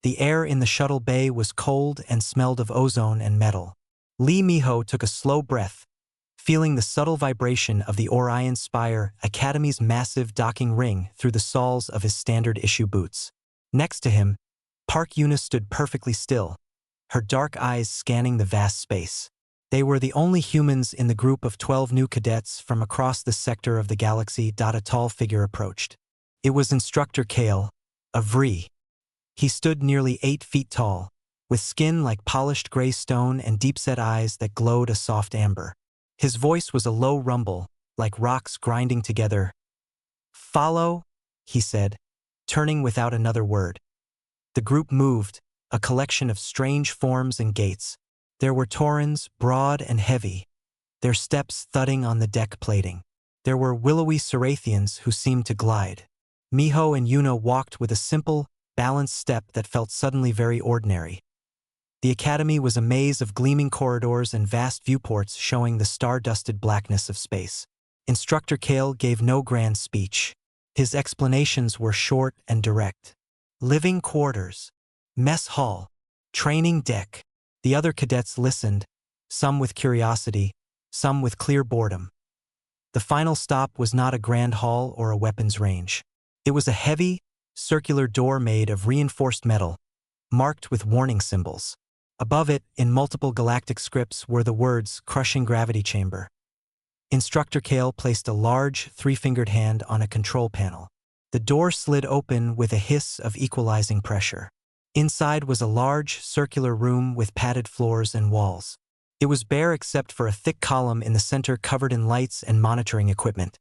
The air in the shuttle bay was cold and smelled of ozone and metal. Lee Miho took a slow breath, feeling the subtle vibration of the Orion Spire Academy's massive docking ring through the soles of his standard-issue boots. Next to him, Park Yuna stood perfectly still, her dark eyes scanning the vast space. They were the only humans in the group of 12 new cadets from across the sector of the galaxy. A tall figure approached. It was Instructor Kale, a Vree. He stood nearly 8 feet tall, with skin like polished gray stone and deep-set eyes that glowed a soft amber. His voice was a low rumble, like rocks grinding together. "Follow," he said, turning without another word. The group moved, a collection of strange forms and gaits. There were Taurans, broad and heavy, their steps thudding on the deck plating. There were willowy Cerathians who seemed to glide. Miho and Yuna walked with a simple, balanced step that felt suddenly very ordinary. The academy was a maze of gleaming corridors and vast viewports showing the star-dusted blackness of space. Instructor Kale gave no grand speech. His explanations were short and direct. Living quarters, mess hall, training deck. The other cadets listened, some with curiosity, some with clear boredom. The final stop was not a grand hall or a weapons range. It was a heavy, circular door made of reinforced metal, marked with warning symbols. Above it, in multiple galactic scripts, were the words "Crushing Gravity Chamber." Instructor Kale placed a large, 3-fingered hand on a control panel. The door slid open with a hiss of equalizing pressure. Inside was a large, circular room with padded floors and walls. It was bare except for a thick column in the center covered in lights and monitoring equipment.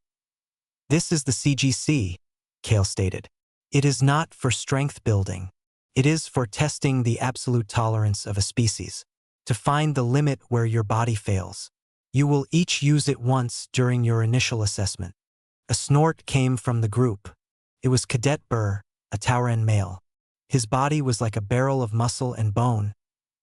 "This is the CGC," Kale stated. "It is not for strength building. It is for testing the absolute tolerance of a species, to find the limit where your body fails. You will each use it once during your initial assessment." A snort came from the group. It was Cadet Burr, a Tauran male. His body was like a barrel of muscle and bone,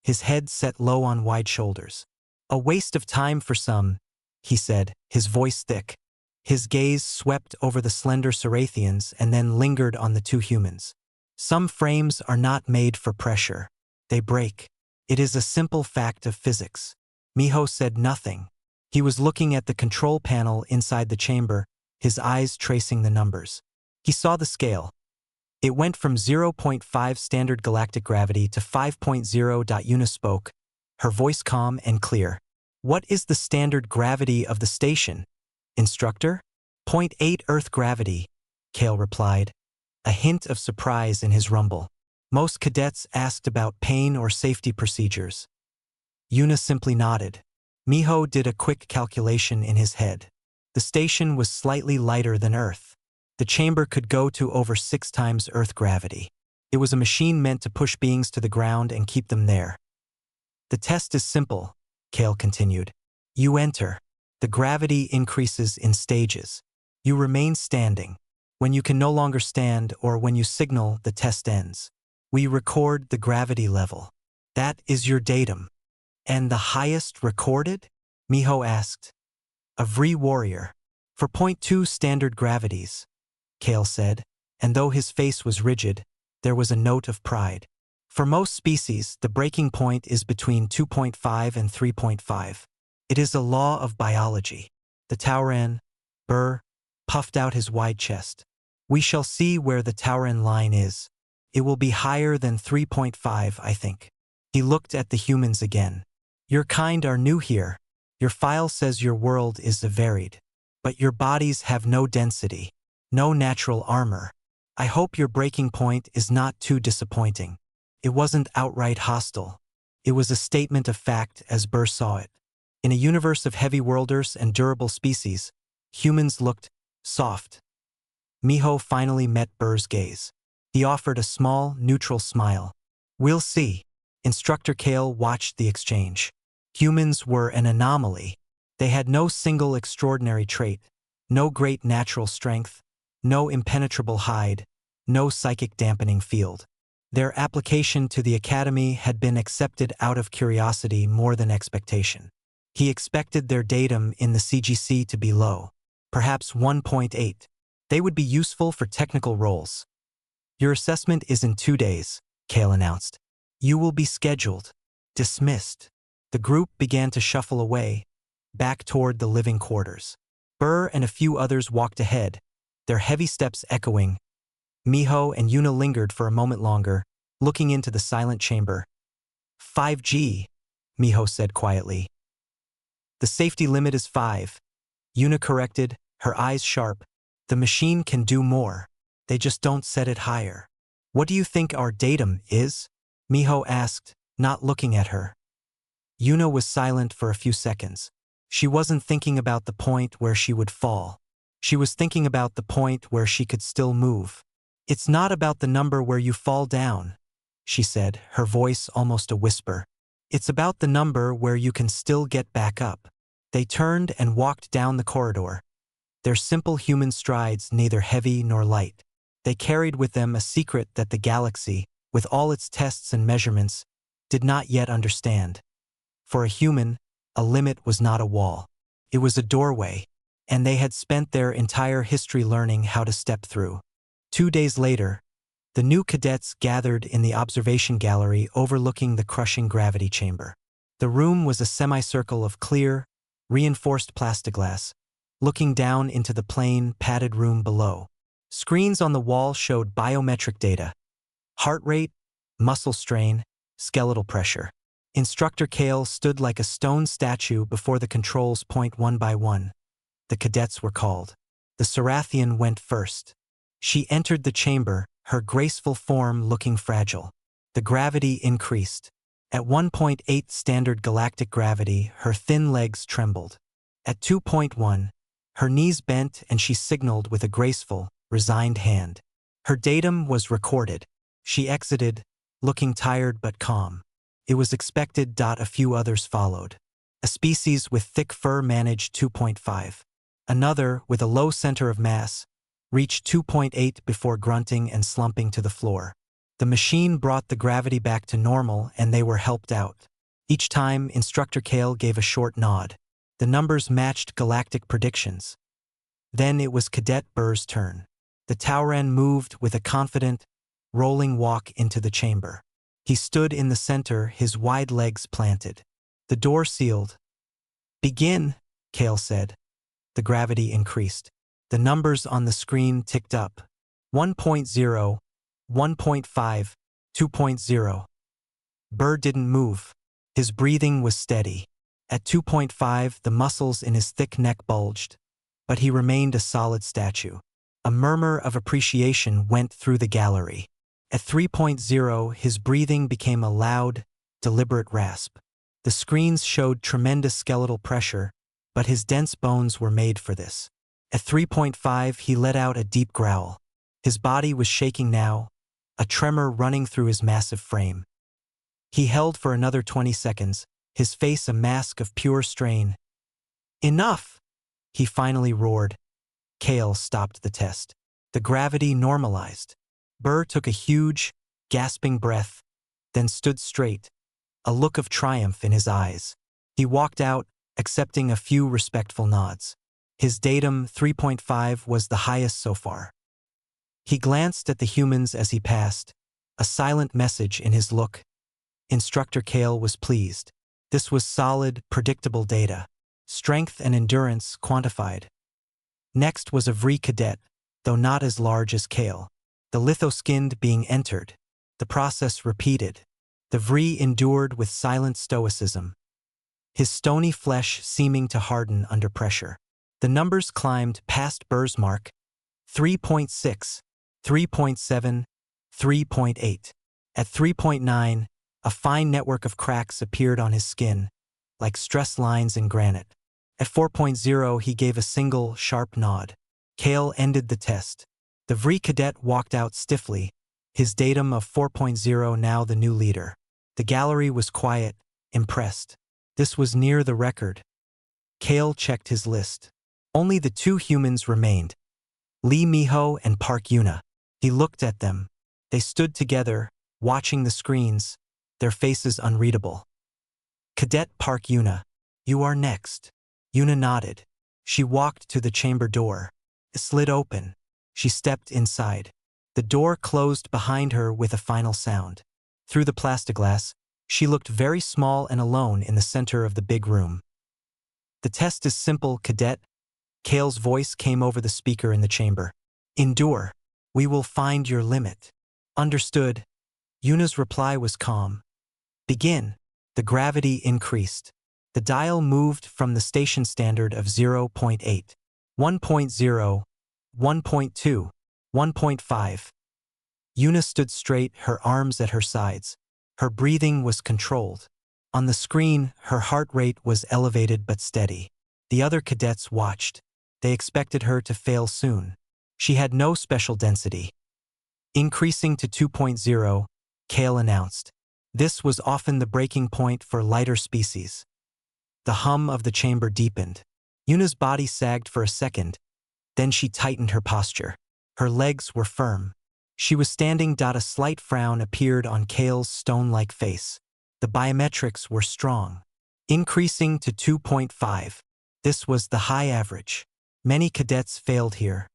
his head set low on wide shoulders. "A waste of time for some," he said, his voice thick. His gaze swept over the slender Cerathians and then lingered on the 2 humans. "Some frames are not made for pressure. They break. It is a simple fact of physics." Miho said nothing. He was looking at the control panel inside the chamber, his eyes tracing the numbers. He saw the scale. It went from 0.5 standard galactic gravity to 5.0. Yuna spoke, her voice calm and clear. "What is the standard gravity of the station, Instructor?" 0.8 Earth gravity, Kale replied, a hint of surprise in his rumble. Most cadets asked about pain or safety procedures. Yuna simply nodded. Miho did a quick calculation in his head. The station was slightly lighter than Earth. The chamber could go to over 6 times Earth gravity. It was a machine meant to push beings to the ground and keep them there. "The test is simple," Kale continued. "You enter. The gravity increases in stages. You remain standing. When you can no longer stand or when you signal, the test ends. We record the gravity level. That is your datum." "And the highest recorded?" Miho asked. "A Vree warrior. For 0.2 standard gravities," Kale said, and though his face was rigid, there was a note of pride. "For most species, the breaking point is between 2.5 and 3.5. It is a law of biology." The Tauran, Burr, puffed out his wide chest. "We shall see where the Tauran line is. It will be higher than 3.5, I think." He looked at the humans again. "Your kind are new here. Your file says your world is varied. But your bodies have no density, no natural armor. I hope your breaking point is not too disappointing." It wasn't outright hostile. It was a statement of fact as Burr saw it. In a universe of heavy worlders and durable species, humans looked soft. Miho finally met Burr's gaze. He offered a small, neutral smile. "We'll see." Instructor Kale watched the exchange. Humans were an anomaly. They had no single extraordinary trait, no great natural strength, no impenetrable hide, no psychic dampening field. Their application to the academy had been accepted out of curiosity more than expectation. He expected their datum in the CGC to be low, perhaps 1.8. They would be useful for technical roles. "Your assessment is in 2 days," Kale announced. You will be scheduled. Dismissed. The group began to shuffle away, back toward the living quarters. Burr and a few others walked ahead, their heavy steps echoing. Miho and Yuna lingered for a moment longer, looking into the silent chamber. 5G, Miho said quietly. The safety limit is 5. Yuna corrected, her eyes sharp. The machine can do more. They just don't set it higher. What do you think our datum is? Miho asked, not looking at her. Yuna was silent for a few seconds. She wasn't thinking about the point where she would fall. She was thinking about the point where she could still move. It's not about the number where you fall down, she said, her voice almost a whisper. It's about the number where you can still get back up. They turned and walked down the corridor. Their simple human strides neither heavy nor light. They carried with them a secret that the galaxy, with all its tests and measurements, did not yet understand. For a human, a limit was not a wall. It was a doorway, and they had spent their entire history learning how to step through. 2 days later, the new cadets gathered in the observation gallery overlooking the crushing gravity chamber. The room was a semicircle of clear, reinforced plexiglass, looking down into the plain, padded room below. Screens on the wall showed biometric data: heart rate, muscle strain, skeletal pressure. Instructor Kale stood like a stone statue before the controls point one by one. The cadets were called. The Sarathian went first. She entered the chamber, her graceful form looking fragile. The gravity increased. At 1.8 standard galactic gravity, her thin legs trembled. At 2.1, her knees bent and she signaled with a graceful, resigned hand. Her datum was recorded. She exited, looking tired but calm. It was expected. A few others followed. A species with thick fur managed 2.5. Another, with a low center of mass, reached 2.8 before grunting and slumping to the floor. The machine brought the gravity back to normal and they were helped out. Each time, Instructor Kale gave a short nod. The numbers matched galactic predictions. Then it was Cadet Burr's turn. The Tauran moved with a confident, rolling walk into the chamber. He stood in the center, his wide legs planted. The door sealed. Begin, Kale said. The gravity increased. The numbers on the screen ticked up. 1.0, 1.5, 2.0. Burr didn't move. His breathing was steady. At 2.5, the muscles in his thick neck bulged, but he remained a solid statue. A murmur of appreciation went through the gallery. At 3.0, his breathing became a loud, deliberate rasp. The screens showed tremendous skeletal pressure, but his dense bones were made for this. At 3.5, he let out a deep growl. His body was shaking now, a tremor running through his massive frame. He held for another 20 seconds, his face a mask of pure strain. Enough! He finally roared. Kale stopped the test. The gravity normalized. Burr took a huge, gasping breath, then stood straight, a look of triumph in his eyes. He walked out, accepting a few respectful nods. His datum, 3.5, was the highest so far. He glanced at the humans as he passed, a silent message in his look. Instructor Kale was pleased. This was solid, predictable data. Strength and endurance quantified. Next was a Vri cadet, though not as large as Kale. The litho-skinned being entered. The process repeated. The Vri endured with silent stoicism, his stony flesh seeming to harden under pressure. The numbers climbed past Burr's mark. 3.6, 3.7, 3.8. At 3.9, a fine network of cracks appeared on his skin, like stress lines in granite. At 4.0, he gave a single, sharp nod. Kale ended the test. The Vri cadet walked out stiffly, his datum of 4.0 now the new leader. The gallery was quiet, impressed. This was near the record. Kale checked his list. Only the two humans remained, Lee Miho and Park Yuna. He looked at them. They stood together, watching the screens, their faces unreadable. Cadet Park Yuna, you are next. Yuna nodded. She walked to the chamber door. It slid open. She stepped inside. The door closed behind her with a final sound. Through the plexiglass, she looked very small and alone in the center of the big room. "The test is simple, cadet." Kale's voice came over the speaker in the chamber. "Endure. We will find your limit." "Understood." Yuna's reply was calm. "Begin." The gravity increased. The dial moved from the station standard of 0.8, 1.0, 1.2, 1.5. Yuna stood straight, her arms at her sides. Her breathing was controlled. On the screen, her heart rate was elevated but steady. The other cadets watched. They expected her to fail soon. She had no special density. Increasing to 2.0, Kale announced. This was often the breaking point for lighter species. The hum of the chamber deepened. Yuna's body sagged for a second, then she tightened her posture. Her legs were firm. She was standing. A slight frown appeared on Kale's stone-like face. The biometrics were strong. Increasing to 2.5. This was the high average. Many cadets failed here.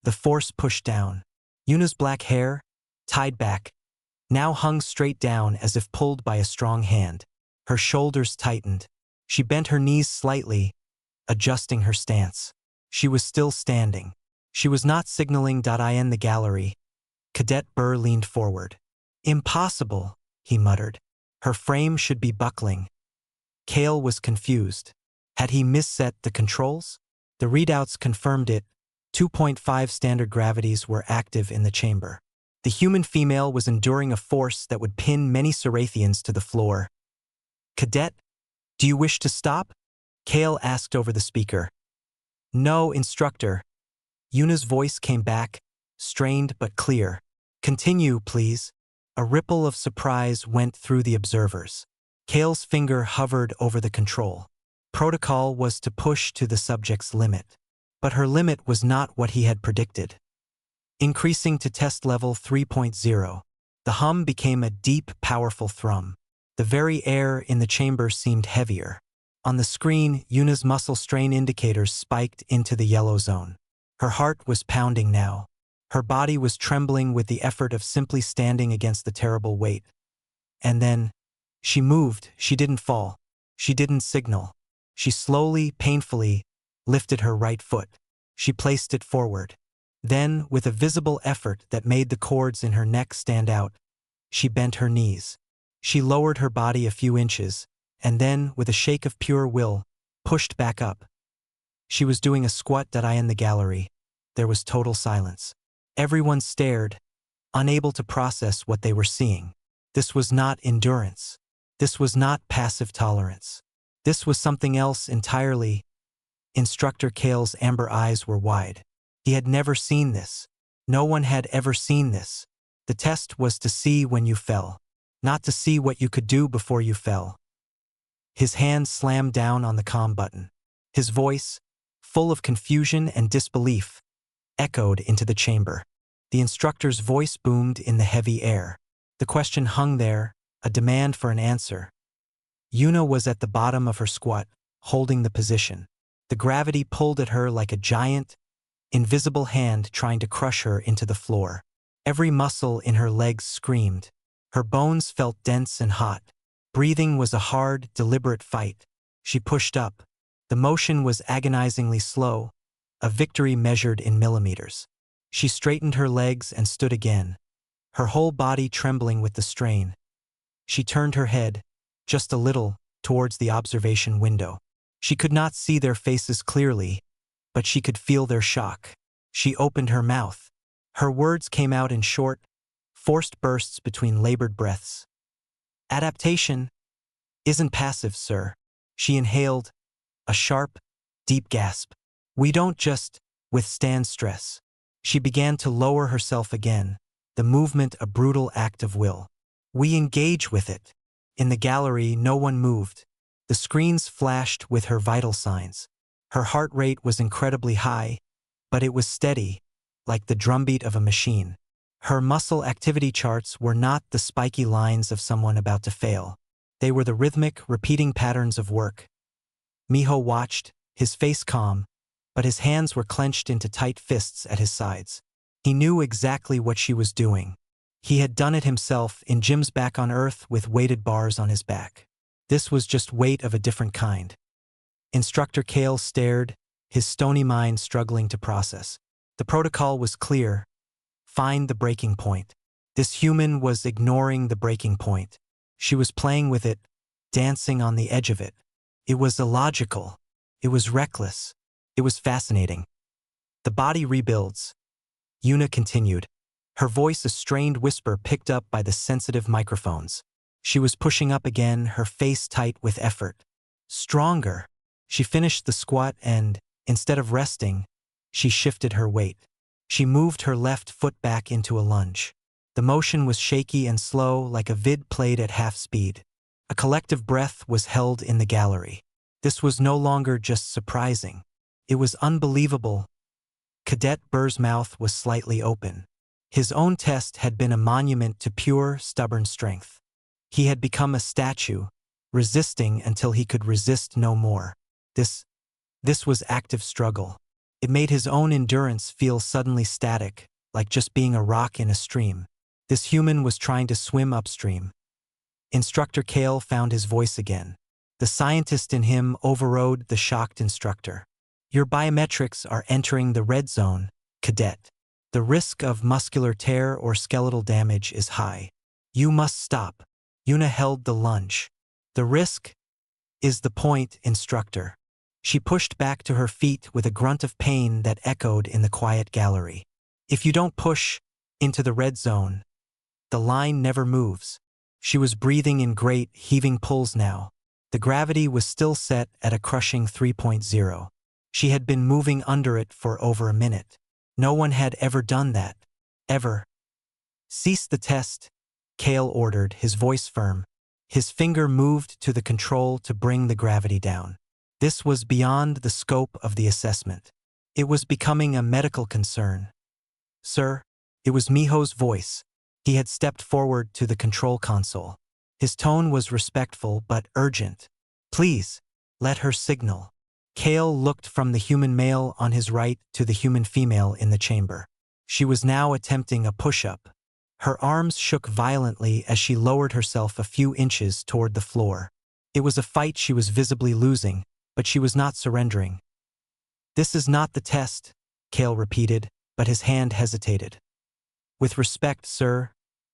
The force pushed down. Yuna's black hair, tied back, now hung straight down as if pulled by a strong hand. Her shoulders tightened. She bent her knees slightly, adjusting her stance. She was still standing. She was not signaling. In the gallery, Cadet Burr leaned forward. "Impossible," he muttered. "Her frame should be buckling." Kale was confused. Had he misset the controls? The readouts confirmed it. 2.5 standard gravities were active in the chamber. The human female was enduring a force that would pin many Cerathians to the floor. "Cadet, do you wish to stop?" Kale asked over the speaker. "No, Instructor." Yuna's voice came back, strained but clear. "Continue, please." A ripple of surprise went through the observers. Kale's finger hovered over the control. Protocol was to push to the subject's limit. But her limit was not what he had predicted. Increasing to test level 3.0, the hum became a deep, powerful thrum. The very air in the chamber seemed heavier. On the screen, Yuna's muscle strain indicators spiked into the yellow zone. Her heart was pounding now. Her body was trembling with the effort of simply standing against the terrible weight. And then, she moved. She didn't fall. She didn't signal. She slowly, painfully, lifted her right foot. She placed it forward. Then, with a visible effort that made the cords in her neck stand out, she bent her knees. She lowered her body a few inches, and then, with a shake of pure will, pushed back up. She was doing a squat. In the gallery, there was total silence. Everyone stared, unable to process what they were seeing. This was not endurance. This was not passive tolerance. This was something else entirely. Instructor Kale's amber eyes were wide. He had never seen this. No one had ever seen this. The test was to see when you fell, not to see what you could do before you fell. His hand slammed down on the comm button. His voice, full of confusion and disbelief, echoed into the chamber. The instructor's voice boomed in the heavy air. The question hung there, a demand for an answer. Yuna was at the bottom of her squat, holding the position. The gravity pulled at her like a giant, invisible hand trying to crush her into the floor. Every muscle in her legs screamed. Her bones felt dense and hot. Breathing was a hard, deliberate fight. She pushed up. The motion was agonizingly slow, a victory measured in millimeters. She straightened her legs and stood again, her whole body trembling with the strain. She turned her head, just a little, towards the observation window. She could not see their faces clearly, but she could feel their shock. She opened her mouth. Her words came out in short, forced bursts between labored breaths. "Adaptation isn't passive, sir." She inhaled, a sharp, deep gasp. "We don't just withstand stress." She began to lower herself again, the movement a brutal act of will. "We engage with it." In the gallery, no one moved. The screens flashed with her vital signs. Her heart rate was incredibly high, but it was steady, like the drumbeat of a machine. Her muscle activity charts were not the spiky lines of someone about to fail. They were the rhythmic, repeating patterns of work. Miho watched, his face calm, but his hands were clenched into tight fists at his sides. He knew exactly what she was doing. He had done it himself in gyms back on Earth with weighted bars on his back. This was just weight of a different kind. Instructor Kale stared, his stony mind struggling to process. The protocol was clear. Find the breaking point. This human was ignoring the breaking point. She was playing with it, dancing on the edge of it. It was illogical. It was reckless. It was fascinating. The body rebuilds. Yuna continued, her voice a strained whisper picked up by the sensitive microphones. She was pushing up again, her face tight with effort. Stronger. She finished the squat and, instead of resting, she shifted her weight. She moved her left foot back into a lunge. The motion was shaky and slow, like a vid played at half speed. A collective breath was held in the gallery. This was no longer just surprising. It was unbelievable. Cadet Burr's mouth was slightly open. His own test had been a monument to pure, stubborn strength. He had become a statue, resisting until he could resist no more. This was active struggle. It made his own endurance feel suddenly static, like just being a rock in a stream. This human was trying to swim upstream. Instructor Kale found his voice again. The scientist in him overrode the shocked instructor. Your biometrics are entering the red zone, cadet. The risk of muscular tear or skeletal damage is high. You must stop. Yuna held the lunge. The risk is the point, instructor. She pushed back to her feet with a grunt of pain that echoed in the quiet gallery. If you don't push into the red zone, the line never moves. She was breathing in great, heaving pulls now. The gravity was still set at a crushing 3.0. She had been moving under it for over a minute. No one had ever done that. Ever. Cease the test, Kale ordered, his voice firm. His finger moved to the control to bring the gravity down. This was beyond the scope of the assessment. It was becoming a medical concern. Sir, it was Miho's voice. He had stepped forward to the control console. His tone was respectful but urgent. Please, let her signal. Kale looked from the human male on his right to the human female in the chamber. She was now attempting a push-up. Her arms shook violently as she lowered herself a few inches toward the floor. It was a fight she was visibly losing, but she was not surrendering. This is not the test, Kale repeated, but his hand hesitated. With respect, sir,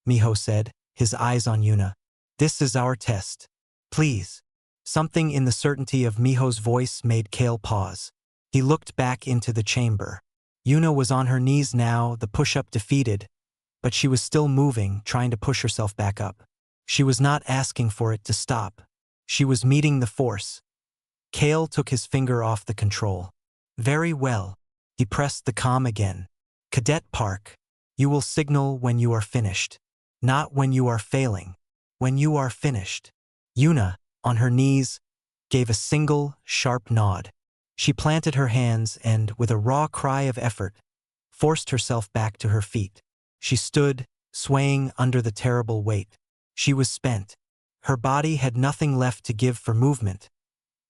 Miho said, his eyes on Yuna. This is our test. Please. Something in the certainty of Miho's voice made Kale pause. He looked back into the chamber. Yuna was on her knees now, the push-up defeated, but she was still moving, trying to push herself back up. She was not asking for it to stop. She was meeting the force. Kale took his finger off the control. Very well. He pressed the comm again. Cadet Park, you will signal when you are finished. Not when you are failing. When you are finished. Yuna, on her knees, gave a single, sharp nod. She planted her hands and, with a raw cry of effort, forced herself back to her feet. She stood, swaying under the terrible weight. She was spent. Her body had nothing left to give for movement.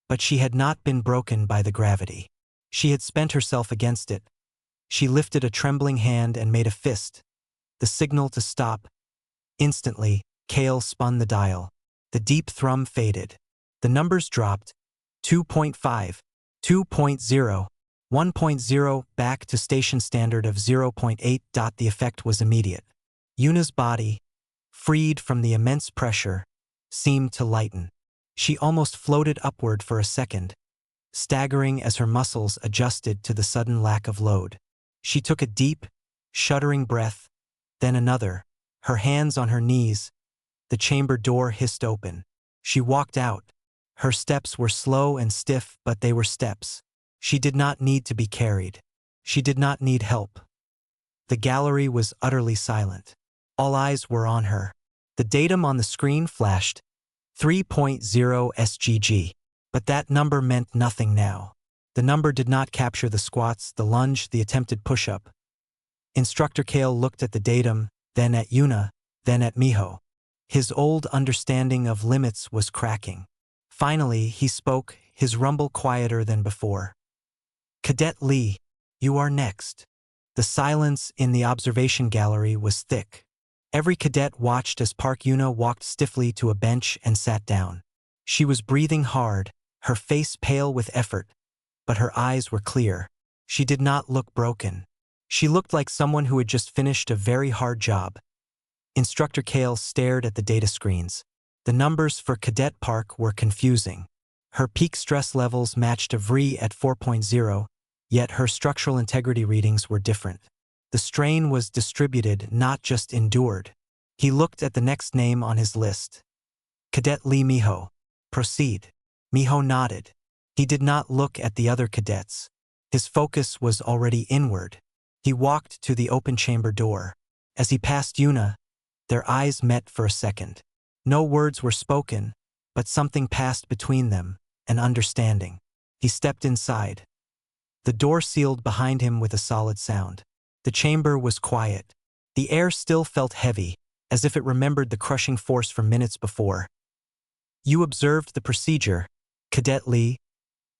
But she had not been broken by the gravity. She had spent herself against it. She lifted a trembling hand and made a fist, the signal to stop. Instantly, Kale spun the dial. The deep thrum faded. The numbers dropped. 2.5, 2.0, 1.0, back to station standard of 0.8. The effect was immediate. Yuna's body, freed from the immense pressure, seemed to lighten. She almost floated upward for a second, staggering as her muscles adjusted to the sudden lack of load. She took a deep, shuddering breath, then another, her hands on her knees. The chamber door hissed open. She walked out. Her steps were slow and stiff, but they were steps. She did not need to be carried. She did not need help. The gallery was utterly silent. All eyes were on her. The datum on the screen flashed, 3.0 SGG. But that number meant nothing now. The number did not capture the squats, the lunge, the attempted push-up. Instructor Kale looked at the datum, then at Yuna, then at Miho. His old understanding of limits was cracking. Finally, he spoke, his rumble quieter than before. Cadet Lee, you are next. The silence in the observation gallery was thick. Every cadet watched as Park Yuna walked stiffly to a bench and sat down. She was breathing hard, her face pale with effort, but her eyes were clear. She did not look broken. She looked like someone who had just finished a very hard job. Instructor Kale stared at the data screens. The numbers for Cadet Park were confusing. Her peak stress levels matched a VRI at 4.0, yet her structural integrity readings were different. The strain was distributed, not just endured. He looked at the next name on his list. Cadet Lee Miho. Proceed. Miho nodded. He did not look at the other cadets. His focus was already inward. He walked to the open chamber door. As he passed Yuna, their eyes met for a second. No words were spoken, but something passed between them, an understanding. He stepped inside. The door sealed behind him with a solid sound. The chamber was quiet. The air still felt heavy, as if it remembered the crushing force from minutes before. You observed the procedure, Cadet Lee.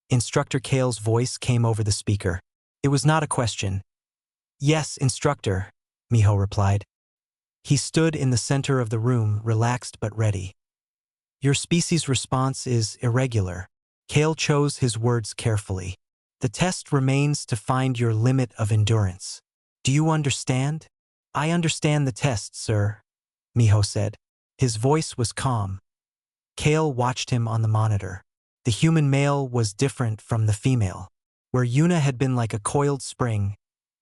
Instructor Kale's voice came over the speaker. It was not a question. Yes, Instructor, Miho replied. He stood in the center of the room, relaxed but ready. Your species' response is irregular. Kale chose his words carefully. The test remains to find your limit of endurance. Do you understand? I understand the test, sir, Miho said. His voice was calm. Kale watched him on the monitor. The human male was different from the female. Where Yuna had been like a coiled spring,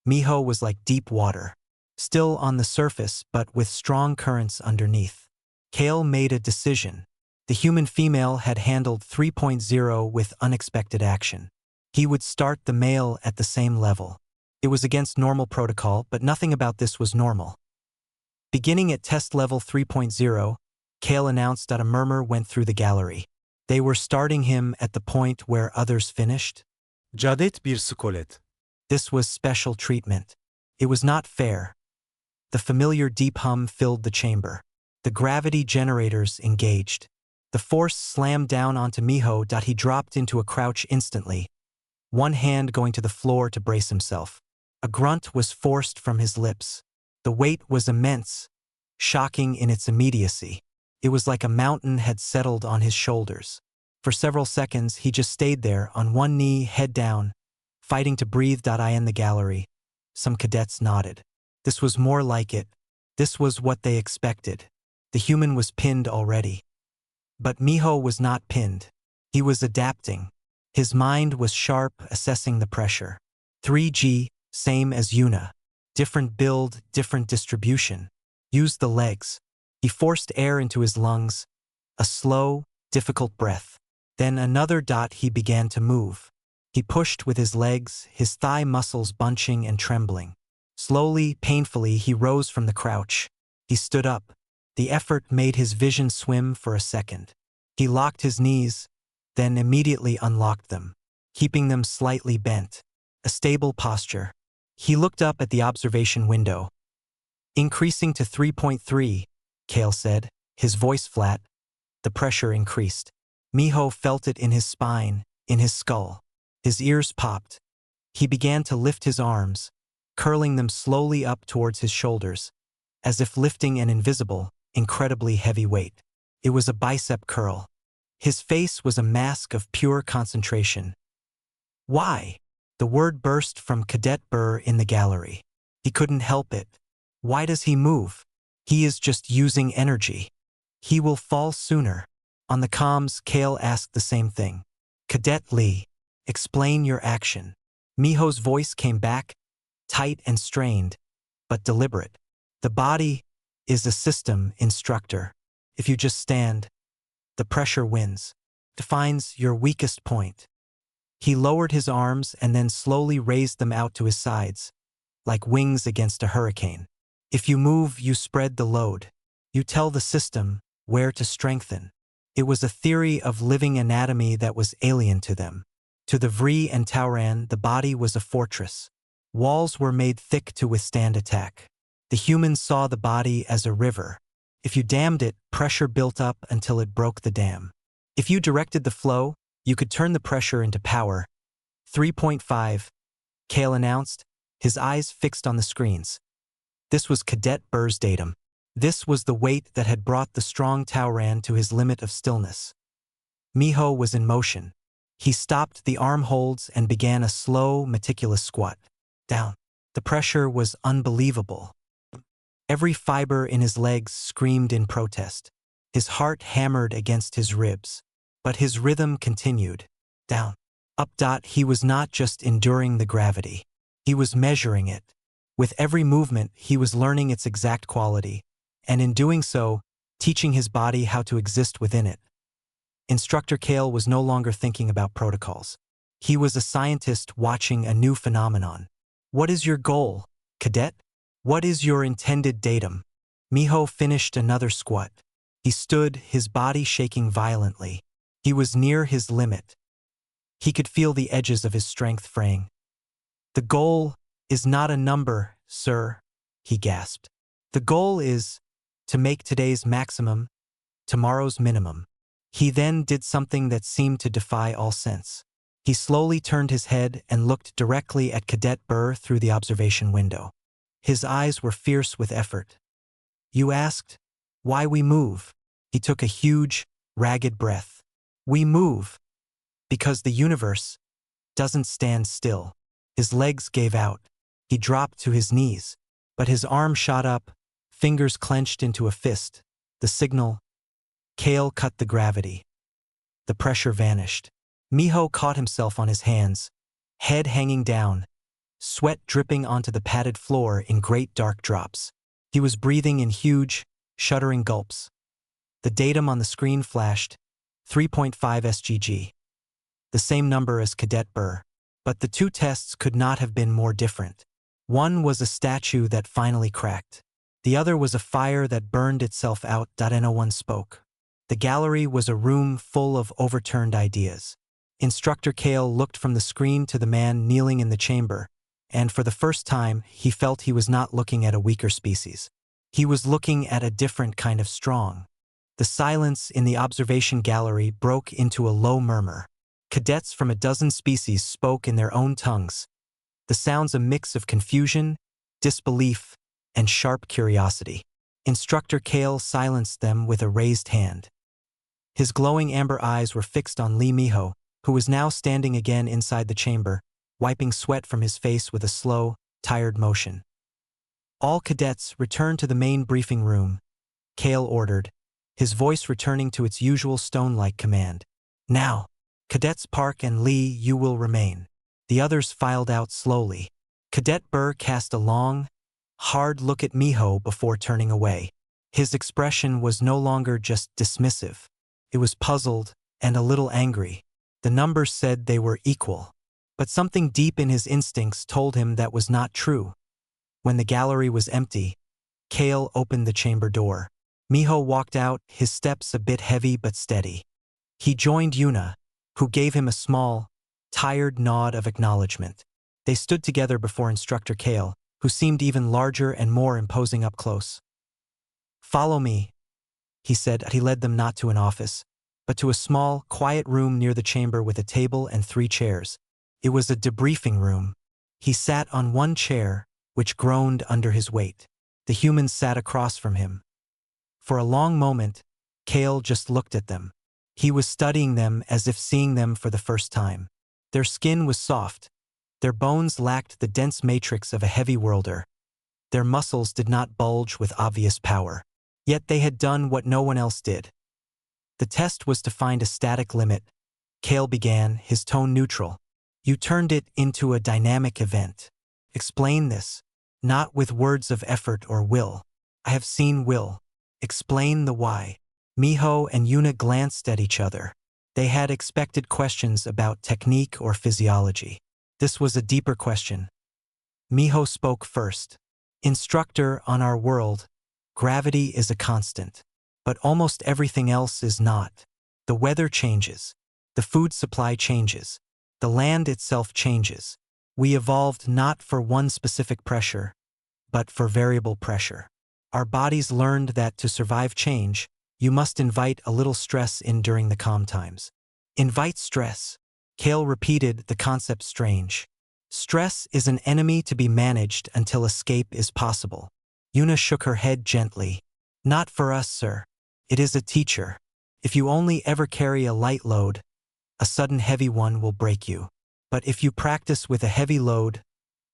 Miho was like deep water, still on the surface but with strong currents underneath. Kale made a decision. The human female had handled 3.0 with unexpected action. He would start the male at the same level. It was against normal protocol, but nothing about this was normal. Beginning at test level 3.0, Kale announced that a murmur went through the gallery. They were starting him at the point where others finished. Cadet bir skolet. This was special treatment. It was not fair. The familiar deep hum filled the chamber. The gravity generators engaged. The force slammed down onto Miho that he dropped into a crouch instantly, one hand going to the floor to brace himself. A grunt was forced from his lips. The weight was immense, shocking in its immediacy. It was like a mountain had settled on his shoulders. For several seconds, he just stayed there, on one knee, head down, fighting to breathe. I in the gallery. Some cadets nodded. This was more like it. This was what they expected. The human was pinned already. But Miho was not pinned. He was adapting. His mind was sharp, assessing the pressure. 3G, same as Yuna. Different build, different distribution. Use the legs. He forced air into his lungs. A slow, difficult breath. Then another dot. He began to move. He pushed with his legs, his thigh muscles bunching and trembling. Slowly, painfully, he rose from the crouch. He stood up. The effort made his vision swim for a second. He locked his knees, then immediately unlocked them, keeping them slightly bent. A stable posture. He looked up at the observation window. Increasing to 3.3, Kale said, his voice flat. The pressure increased. Miho felt it in his spine, in his skull. His ears popped. He began to lift his arms, curling them slowly up towards his shoulders, as if lifting an invisible, incredibly heavy weight. It was a bicep curl. His face was a mask of pure concentration. Why? The word burst from Cadet Burr in the gallery. He couldn't help it. Why does he move? He is just using energy. He will fall sooner. On the comms, Kale asked the same thing. Cadet Lee, explain your action. Miho's voice came back, tight and strained, but deliberate. The body is a system, Instructor. If you just stand, the pressure wins. Defines your weakest point. He lowered his arms and then slowly raised them out to his sides, like wings against a hurricane. If you move, you spread the load. You tell the system where to strengthen. It was a theory of living anatomy that was alien to them. To the Vri and Tauran, the body was a fortress. Walls were made thick to withstand attack. The humans saw the body as a river. If you dammed it, pressure built up until it broke the dam. If you directed the flow, you could turn the pressure into power. 3.5, Kale announced, his eyes fixed on the screens. This was Cadet Burr's datum. This was the weight that had brought the strong Tauran to his limit of stillness. Miho was in motion. He stopped the arm holds and began a slow, meticulous squat. Down. The pressure was unbelievable. Every fiber in his legs screamed in protest. His heart hammered against his ribs. But his rhythm continued. Down. Up. He was not just enduring the gravity. He was measuring it. With every movement, he was learning its exact quality, and in doing so, teaching his body how to exist within it. Instructor Kale was no longer thinking about protocols. He was a scientist watching a new phenomenon. What is your goal, cadet? What is your intended datum? Miho finished another squat. He stood, his body shaking violently. He was near his limit. He could feel the edges of his strength fraying. The goal is not a number, sir, he gasped. The goal is to make today's maximum, tomorrow's minimum. He then did something that seemed to defy all sense. He slowly turned his head and looked directly at Cadet Burr through the observation window. His eyes were fierce with effort. You asked why we move. He took a huge, ragged breath. We move because the universe doesn't stand still. His legs gave out. He dropped to his knees, but his arm shot up, fingers clenched into a fist. The signal. Kale cut the gravity. The pressure vanished. Miho caught himself on his hands, head hanging down, sweat dripping onto the padded floor in great dark drops. He was breathing in huge, shuddering gulps. The datum on the screen flashed, 3.5 SGG. The same number as Cadet Burr. But the two tests could not have been more different. One was a statue that finally cracked. The other was a fire that burned itself out. No one spoke. The gallery was a room full of overturned ideas. Instructor Kale looked from the screen to the man kneeling in the chamber, and for the first time, he felt he was not looking at a weaker species. He was looking at a different kind of strong. The silence in the observation gallery broke into a low murmur. Cadets from a dozen species spoke in their own tongues. The sounds a mix of confusion, disbelief, and sharp curiosity. Instructor Kale silenced them with a raised hand. His glowing amber eyes were fixed on Lee Miho, who was now standing again inside the chamber, wiping sweat from his face with a slow, tired motion. All cadets return to the main briefing room, Kale ordered, his voice returning to its usual stone-like command. Now, Cadets Park and Lee, you will remain. The others filed out slowly. Cadet Burr cast a long, hard look at Miho before turning away. His expression was no longer just dismissive. It was puzzled and a little angry. The numbers said they were equal. But something deep in his instincts told him that was not true. When the gallery was empty, Kale opened the chamber door. Miho walked out, his steps a bit heavy but steady. He joined Yuna, who gave him a small, tired nod of acknowledgement. They stood together before Instructor Kale, who seemed even larger and more imposing up close. Follow me, he said. He led them not to an office, but to a small, quiet room near the chamber with a table and 3 chairs. It was a debriefing room. He sat on one chair, which groaned under his weight. The humans sat across from him. For a long moment, Kale just looked at them. He was studying them as if seeing them for the first time. Their skin was soft. Their bones lacked the dense matrix of a heavy worlder. Their muscles did not bulge with obvious power. Yet they had done what no one else did. The test was to find a static limit. Kale began, his tone neutral. You turned it into a dynamic event. Explain this. Not with words of effort or will. I have seen will. Explain the why. Miho and Yuna glanced at each other. They had expected questions about technique or physiology. This was a deeper question. Miho spoke first. Instructor, on our world, gravity is a constant. But almost everything else is not. The weather changes. The food supply changes. The land itself changes. We evolved not for one specific pressure, but for variable pressure. Our bodies learned that to survive change, you must invite a little stress in during the calm times. Invite stress. Kale repeated the concept strange. Stress is an enemy to be managed until escape is possible. Yuna shook her head gently. Not for us, sir. It is a teacher. If you only ever carry a light load, a sudden heavy one will break you. But if you practice with a heavy load,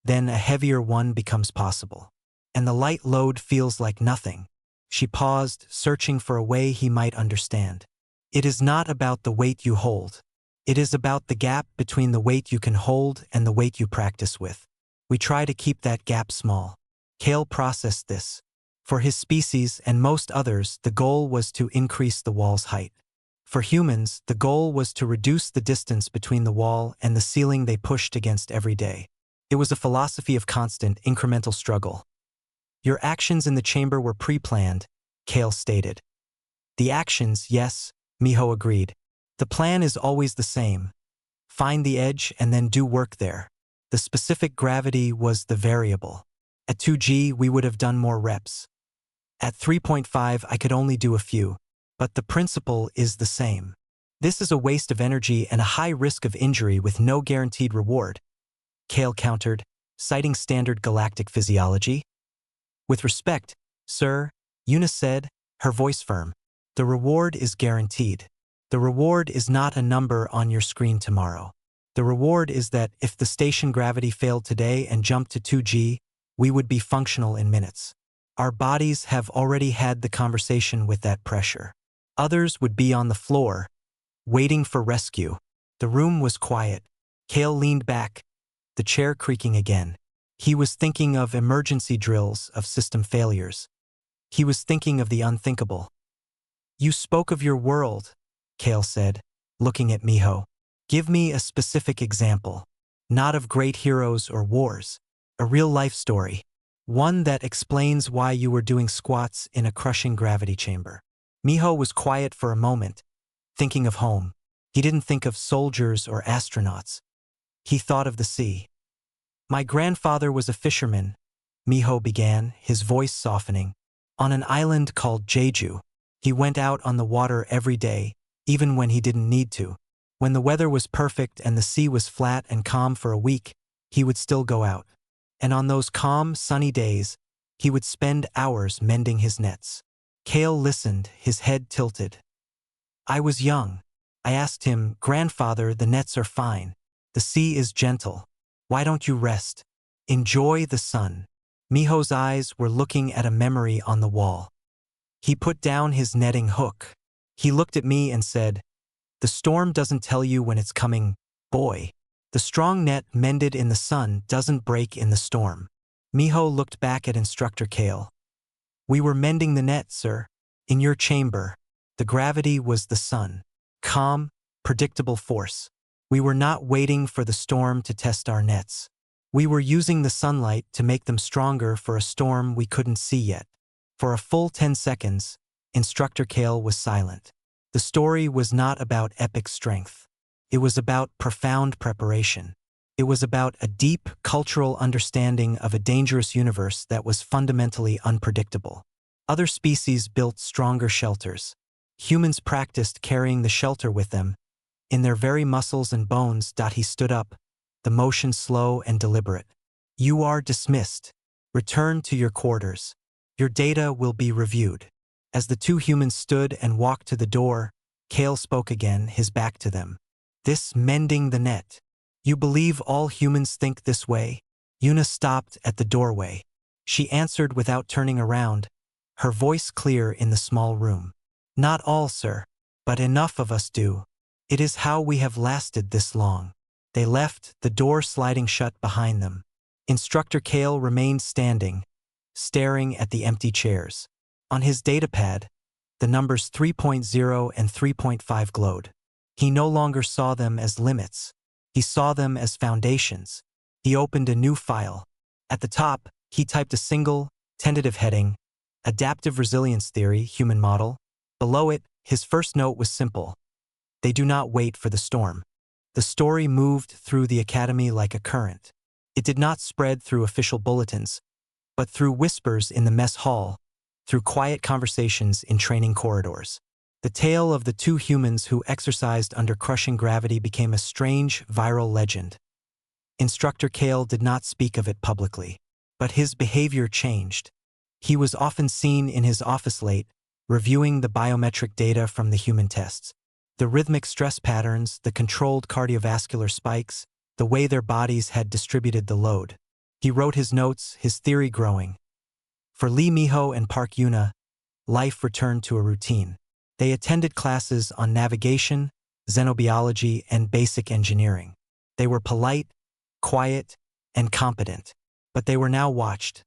then a heavier one becomes possible. And the light load feels like nothing. She paused, searching for a way he might understand. It is not about the weight you hold. It is about the gap between the weight you can hold and the weight you practice with. We try to keep that gap small. Kale processed this. For his species and most others, the goal was to increase the wall's height. For humans, the goal was to reduce the distance between the wall and the ceiling they pushed against every day. It was a philosophy of constant, incremental struggle. Your actions in the chamber were pre-planned, Kale stated. The actions, yes, Miho agreed. The plan is always the same. Find the edge and then do work there. The specific gravity was the variable. At 2G, we would have done more reps. At 3.5, I could only do a few. But the principle is the same. This is a waste of energy and a high risk of injury with no guaranteed reward, Kale countered, citing standard galactic physiology. With respect, sir, Yuna said, her voice firm. The reward is guaranteed. The reward is not a number on your screen tomorrow. The reward is that if the station gravity failed today and jumped to 2G, we would be functional in minutes. Our bodies have already had the conversation with that pressure. Others would be on the floor, waiting for rescue. The room was quiet. Kale leaned back, the chair creaking again. He was thinking of emergency drills, of system failures. He was thinking of the unthinkable. You spoke of your world, Kale said, looking at Miho. Give me a specific example. Not of great heroes or wars. A real-life story. One that explains why you were doing squats in a crushing gravity chamber. Miho was quiet for a moment, thinking of home. He didn't think of soldiers or astronauts. He thought of the sea. My grandfather was a fisherman, Miho began, his voice softening. On an island called Jeju. He went out on the water every day, even when he didn't need to. When the weather was perfect and the sea was flat and calm for a week, he would still go out. And on those calm, sunny days, he would spend hours mending his nets. Kale listened, his head tilted. I was young. I asked him, Grandfather, the nets are fine. The sea is gentle. Why don't you rest? Enjoy the sun. Miho's eyes were looking at a memory on the wall. He put down his netting hook. He looked at me and said, The storm doesn't tell you when it's coming, boy. The strong net mended in the sun doesn't break in the storm. Miho looked back at Instructor Kale. We were mending the net, sir. In your chamber. The gravity was the sun. Calm, predictable force. We were not waiting for the storm to test our nets. We were using the sunlight to make them stronger for a storm we couldn't see yet. For a full 10 seconds, Instructor Kale was silent. The story was not about epic strength. It was about profound preparation. It was about a deep cultural understanding of a dangerous universe that was fundamentally unpredictable. Other species built stronger shelters. Humans practiced carrying the shelter with them. In their very muscles and bones, he stood up, the motion slow and deliberate. You are dismissed. Return to your quarters. Your data will be reviewed. As the two humans stood and walked to the door, Kale spoke again, his back to them. This mending the net. You believe all humans think this way? Yuna stopped at the doorway. She answered without turning around, her voice clear in the small room. Not all, sir, but enough of us do. It is how we have lasted this long. They left, the door sliding shut behind them. Instructor Kale remained standing, staring at the empty chairs. On his datapad, the numbers 3.0 and 3.5 glowed. He no longer saw them as limits. He saw them as foundations. He opened a new file. At the top, he typed a single, tentative heading, Adaptive Resilience Theory, Human Model. Below it, his first note was simple. They do not wait for the storm. The story moved through the academy like a current. It did not spread through official bulletins, but through whispers in the mess hall, through quiet conversations in training corridors. The tale of the two humans who exercised under crushing gravity became a strange, viral legend. Instructor Kale did not speak of it publicly, but his behavior changed. He was often seen in his office late, reviewing the biometric data from the human tests. The rhythmic stress patterns, the controlled cardiovascular spikes, the way their bodies had distributed the load. He wrote his notes, his theory growing. For Lee Miho and Park Yuna, life returned to a routine. They attended classes on navigation, xenobiology, and basic engineering. They were polite, quiet, and competent, but they were now watched.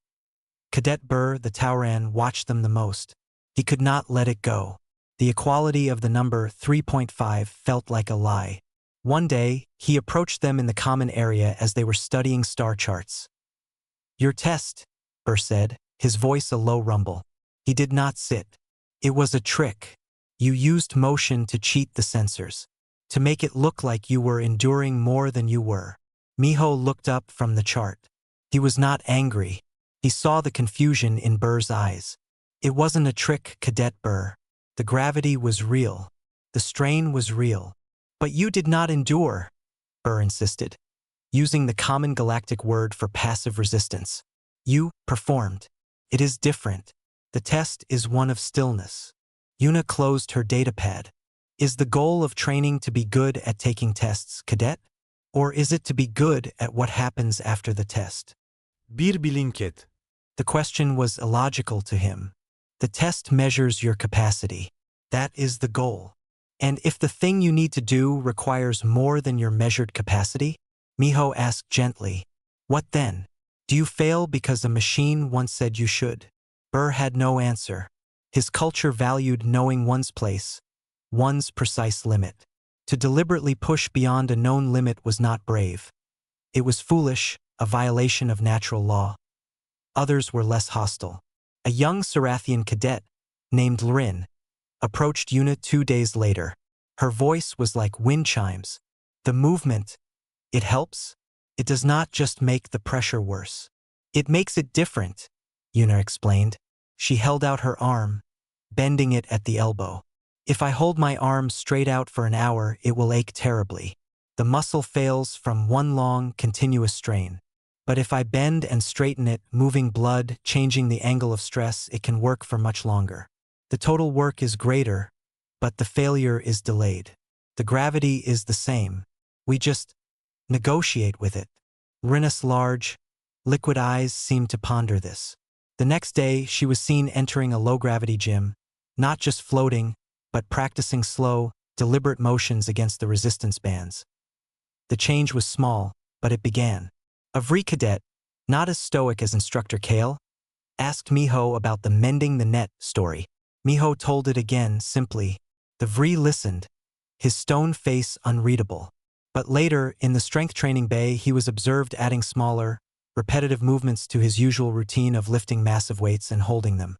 Cadet Burr, the Tauran, watched them the most. He could not let it go. The equality of the number 3.5 felt like a lie. One day, he approached them in the common area as they were studying star charts. "Your test," Burr said, his voice a low rumble. He did not sit. "It was a trick. You used motion to cheat the sensors, to make it look like you were enduring more than you were." Miho looked up from the chart. He was not angry. He saw the confusion in Burr's eyes. "It wasn't a trick, Cadet Burr. The gravity was real. The strain was real. But you did not endure," Burr insisted, using the common galactic word for passive resistance. "You performed. It is different. The test is one of stillness." Yuna closed her datapad. "Is the goal of training to be good at taking tests, Cadet? Or is it to be good at what happens after the test?" Bir bilinket. The question was illogical to him. The test measures your capacity. That is the goal. And if the thing you need to do requires more than your measured capacity, Miho asked gently, "What then? Do you fail because a machine once said you should?" Burr had no answer. His culture valued knowing one's place, one's precise limit. To deliberately push beyond a known limit was not brave. It was foolish, a violation of natural law. Others were less hostile. A young Sarathian cadet, named Lrin, approached Yuna 2 days later. Her voice was like wind chimes. "The movement, it helps? It does not just make the pressure worse. It makes it different," Yuna explained. She held out her arm, bending it at the elbow. "If I hold my arm straight out for an hour, it will ache terribly. The muscle fails from one long, continuous strain. But if I bend and straighten it, moving blood, changing the angle of stress, it can work for much longer. The total work is greater, but the failure is delayed. The gravity is the same. We just negotiate with it." Rinna's large, liquid eyes seemed to ponder this. The next day, she was seen entering a low-gravity gym, not just floating, but practicing slow, deliberate motions against the resistance bands. The change was small, but it began. A Vri cadet, not as stoic as Instructor Kale, asked Miho about the mending the net story. Miho told it again, simply. The Vri listened, his stone face unreadable. But later, in the strength training bay, he was observed adding smaller, repetitive movements to his usual routine of lifting massive weights and holding them.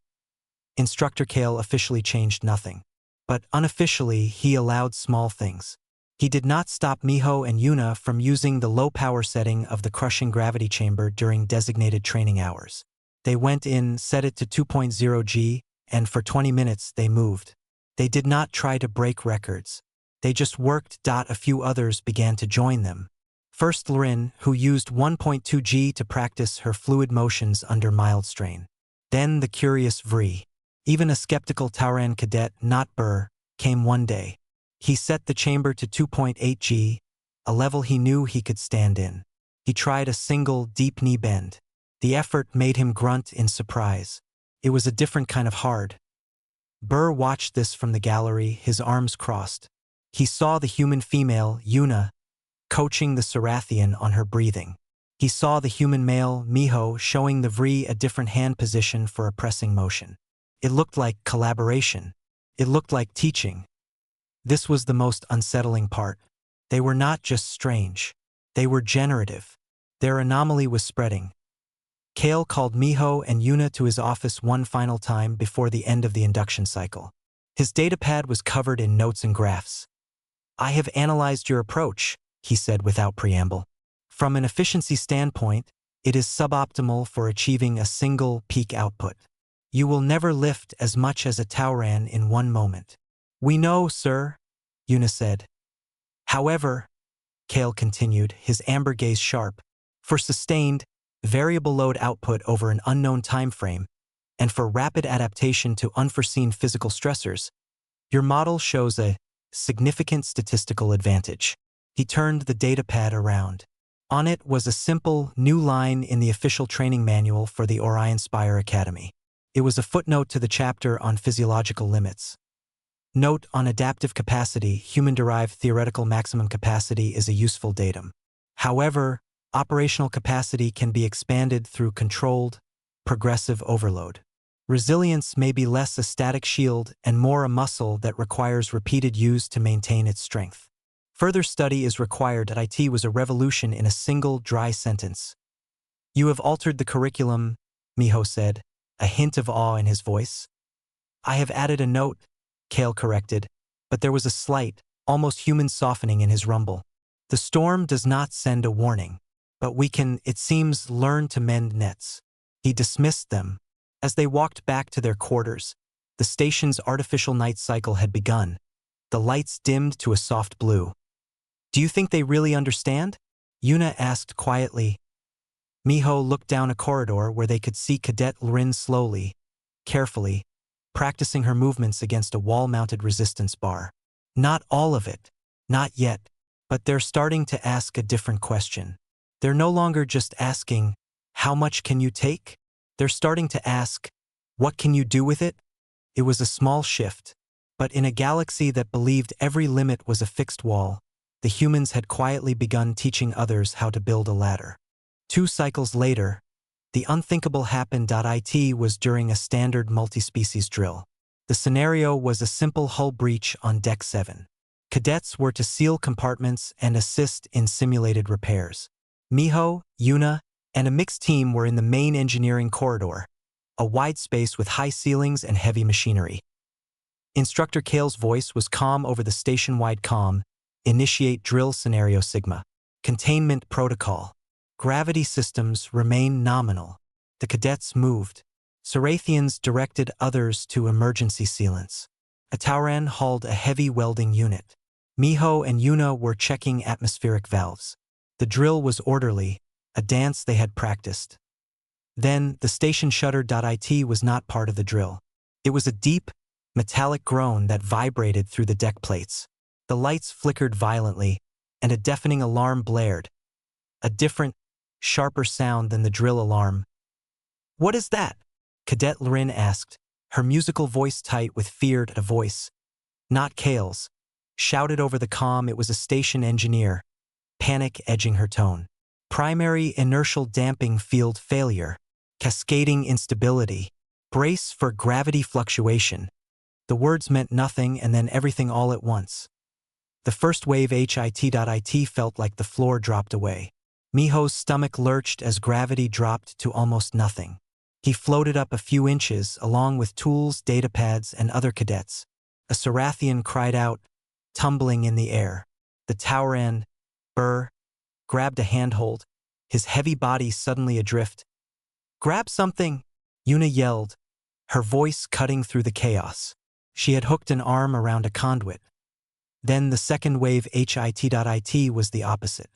Instructor Kale officially changed nothing. But unofficially, he allowed small things. He did not stop Miho and Yuna from using the low-power setting of the crushing gravity chamber during designated training hours. They went in, set it to 2.0 G, and for 20 minutes they moved. They did not try to break records. They just worked. A few others began to join them. First Lrin, who used 1.2 G to practice her fluid motions under mild strain. Then the curious Vri. Even a skeptical Tauran cadet, not Burr, came one day. He set the chamber to 2.8 G, a level he knew he could stand in. He tried a single, deep knee bend. The effort made him grunt in surprise. It was a different kind of hard. Burr watched this from the gallery, his arms crossed. He saw the human female, Yuna, coaching the Sarathian on her breathing. He saw the human male, Miho, showing the Vri a different hand position for a pressing motion. It looked like collaboration. It looked like teaching. This was the most unsettling part. They were not just strange. They were generative. Their anomaly was spreading. Kale called Miho and Yuna to his office one final time before the end of the induction cycle. His datapad was covered in notes and graphs. "I have analyzed your approach," he said without preamble. "From an efficiency standpoint, it is suboptimal for achieving a single peak output. You will never lift as much as a Tauran in one moment." "We know, sir," Yuna said. "However," Kale continued, his amber gaze sharp, "for sustained, variable load output over an unknown time frame, and for rapid adaptation to unforeseen physical stressors, your model shows a significant statistical advantage. He turned the datapad around. On it was a simple, new line in the official training manual for the Orion Spire Academy. It was a footnote to the chapter on physiological limits. Note on adaptive capacity, human-derived theoretical maximum capacity is a useful datum. However, operational capacity can be expanded through controlled, progressive overload. Resilience may be less a static shield and more a muscle that requires repeated use to maintain its strength. Further study is required. It was a revolution in a single dry sentence. You have altered the curriculum, Miho said, a hint of awe in his voice. I have added a note, Kale corrected, but there was a slight, almost human softening in his rumble. The storm does not send a warning, but we can, it seems, learn to mend nets. He dismissed them. As they walked back to their quarters, the station's artificial night cycle had begun. The lights dimmed to a soft blue. Do you think they really understand? Yuna asked quietly. Miho looked down a corridor where they could see Cadet Lrin slowly, carefully, practicing her movements against a wall-mounted resistance bar. Not all of it, not yet, but they're starting to ask a different question. They're no longer just asking, how much can you take? They're starting to ask, what can you do with it? It was a small shift, but in a galaxy that believed every limit was a fixed wall, the humans had quietly begun teaching others how to build a ladder. 2 cycles later, the unthinkable happened. It was during a standard multi-species drill. The scenario was a simple hull breach on Deck 7. Cadets were to seal compartments and assist in simulated repairs. Miho, Yuna, and a mixed team were in the main engineering corridor, a wide space with high ceilings and heavy machinery. Instructor Kale's voice was calm over the station-wide comm. Initiate drill scenario Sigma. Containment protocol. Gravity systems remain nominal. The cadets moved. Sarathians directed others to emergency sealants. A Tauran hauled a heavy welding unit. Miho and Yuna were checking atmospheric valves. The drill was orderly, a dance they had practiced. Then, the station shuddered. It was not part of the drill. It was a deep, metallic groan that vibrated through the deck plates. The lights flickered violently, and a deafening alarm blared. A different, sharper sound than the drill alarm. What is that? Cadet Lrin asked, her musical voice tight with fear. A voice, not Kale's, shouted over the comm. It was a station engineer, panic edging her tone. Primary inertial damping field failure. Cascading instability. Brace for gravity fluctuation. The words meant nothing and then everything all at once. The first wave hit. Felt like the floor dropped away. Miho's stomach lurched as gravity dropped to almost nothing. He floated up a few inches along with tools, datapads, and other cadets. A Sarathian cried out, tumbling in the air. The Tauran, Burr, grabbed a handhold, his heavy body suddenly adrift. Grab something, Yuna yelled, her voice cutting through the chaos. She had hooked an arm around a conduit. Then the second wave hit. Was the opposite.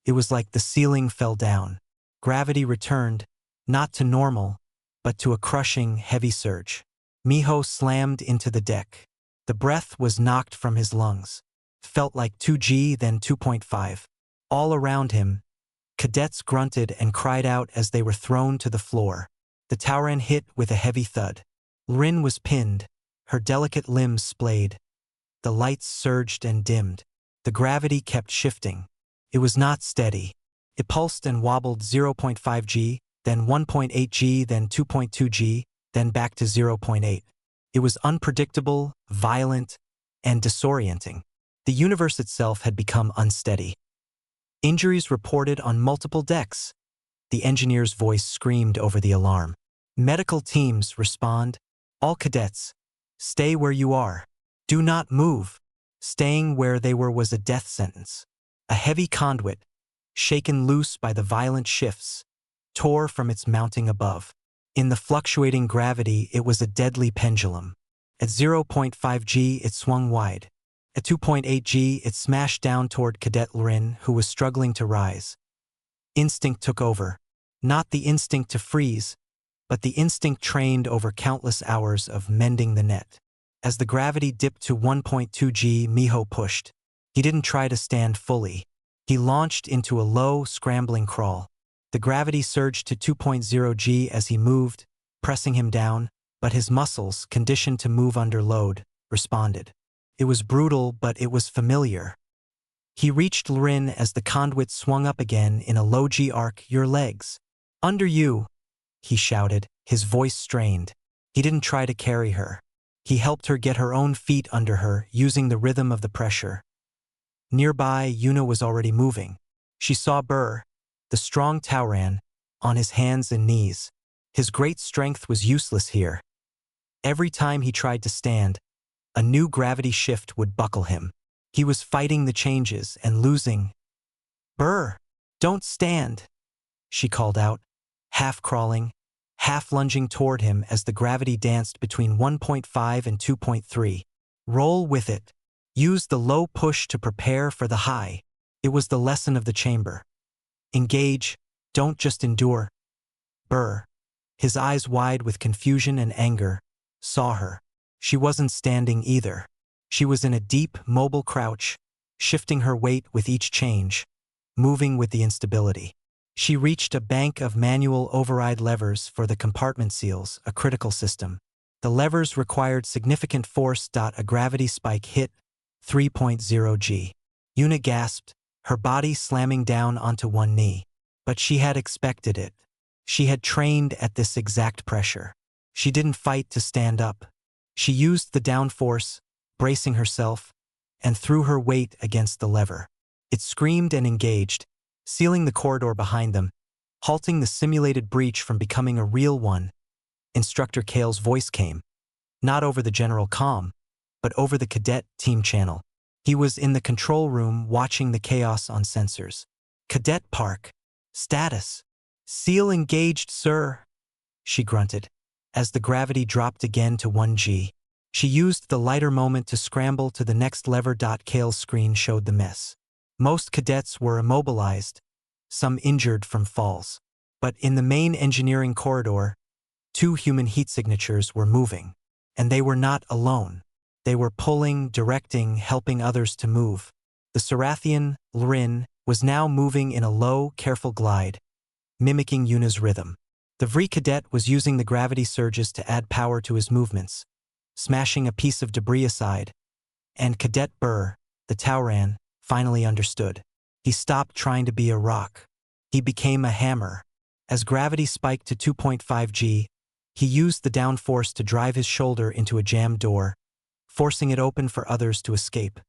It was like the ceiling fell down. Gravity returned, not to normal, but to a crushing, heavy surge. Miho slammed into the deck. The breath was knocked from his lungs. Felt like 2G, then 2.5. All around him, cadets grunted and cried out as they were thrown to the floor. The Tauran hit with a heavy thud. Lrin was pinned, her delicate limbs splayed. The lights surged and dimmed. The gravity kept shifting. It was not steady. It pulsed and wobbled 0.5G, then 1.8G, then 2.2G, then back to 0.8. It was unpredictable, violent, and disorienting. The universe itself had become unsteady. Injuries reported on multiple decks. The engineer's voice screamed over the alarm. Medical teams respond. All cadets, stay where you are. Do not move. Staying where they were was a death sentence. A heavy conduit, shaken loose by the violent shifts, tore from its mounting above. In the fluctuating gravity, it was a deadly pendulum. At 0.5G, it swung wide. At 2.8G, it smashed down toward Cadet Lrin, who was struggling to rise. Instinct took over. Not the instinct to freeze, but the instinct trained over countless hours of mending the net. As the gravity dipped to 1.2 g, Miho pushed. He didn't try to stand fully. He launched into a low, scrambling crawl. The gravity surged to 2.0 g as he moved, pressing him down, but his muscles, conditioned to move under load, responded. It was brutal, but it was familiar. He reached Lrin as the conduit swung up again in a low G arc. "Your legs. Under you," he shouted, his voice strained. He didn't try to carry her. He helped her get her own feet under her, using the rhythm of the pressure. Nearby, Yuna was already moving. She saw Burr, the strong Tauran, on his hands and knees. His great strength was useless here. Every time he tried to stand, a new gravity shift would buckle him. He was fighting the changes and losing. "Burr, don't stand," she called out, half crawling, half lunging toward him as the gravity danced between 1.5 and 2.3. "Roll with it. Use the low push to prepare for the high." It was the lesson of the chamber. Engage, don't just endure. Burr, his eyes wide with confusion and anger, saw her. She wasn't standing either. She was in a deep, mobile crouch, shifting her weight with each change, moving with the instability. She reached a bank of manual override levers for the compartment seals, a critical system. The levers required significant force. A gravity spike hit 3.0 g. Yuna gasped, her body slamming down onto one knee. But she had expected it. She had trained at this exact pressure. She didn't fight to stand up. She used the downforce, bracing herself, and threw her weight against the lever. It screamed and engaged, sealing the corridor behind them, halting the simulated breach from becoming a real one. Instructor Kale's voice came, not over the general comm, but over the cadet team channel. He was in the control room watching the chaos on sensors. "Cadet Park. Status. Seal engaged, sir," she grunted. As the gravity dropped again to 1 g, she used the lighter moment to scramble to the next lever. Kale's screen showed the mess. Most cadets were immobilized, some injured from falls. But in the main engineering corridor, 2 human heat signatures were moving. And they were not alone. They were pulling, directing, helping others to move. The Sarathian, Lrin, was now moving in a low, careful glide, mimicking Yuna's rhythm. The Vri cadet was using the gravity surges to add power to his movements, smashing a piece of debris aside. And Cadet Burr, the Tauran, finally understood. He stopped trying to be a rock. He became a hammer. As gravity spiked to 2.5 g, he used the downforce to drive his shoulder into a jammed door, forcing it open for others to escape.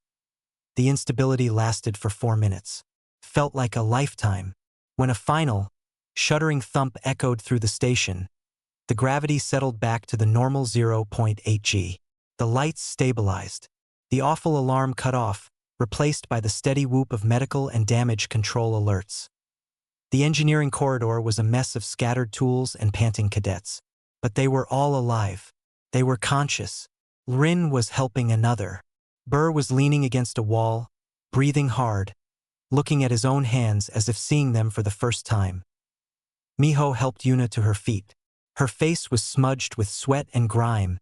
The instability lasted for 4 minutes. Felt like a lifetime. When a final, shuddering thump echoed through the station, the gravity settled back to the normal 0.8 g. The lights stabilized. The awful alarm cut off, replaced by the steady whoop of medical and damage control alerts. The engineering corridor was a mess of scattered tools and panting cadets. But they were all alive. They were conscious. Lrin was helping another. Burr was leaning against a wall, breathing hard, looking at his own hands as if seeing them for the first time. Miho helped Yuna to her feet. Her face was smudged with sweat and grime,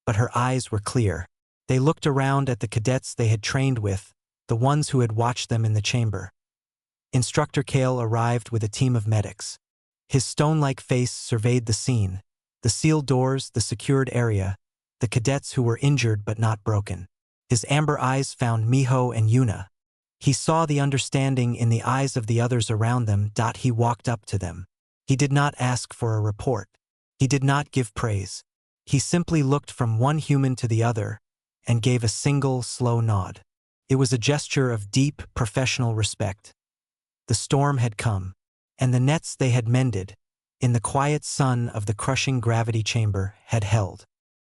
but her eyes were clear. They looked around at the cadets they had trained with, the ones who had watched them in the chamber. Instructor Kale arrived with a team of medics. His stone-like face surveyed the scene, the sealed doors, the secured area, the cadets who were injured but not broken. His amber eyes found Miho and Yuna. He saw the understanding in the eyes of the others around them. He walked up to them. He did not ask for a report. He did not give praise. He simply looked from one human to the other and gave a single, slow nod. It was a gesture of deep, professional respect. The storm had come, and the nets they had mended, in the quiet sun of the crushing gravity chamber, had held.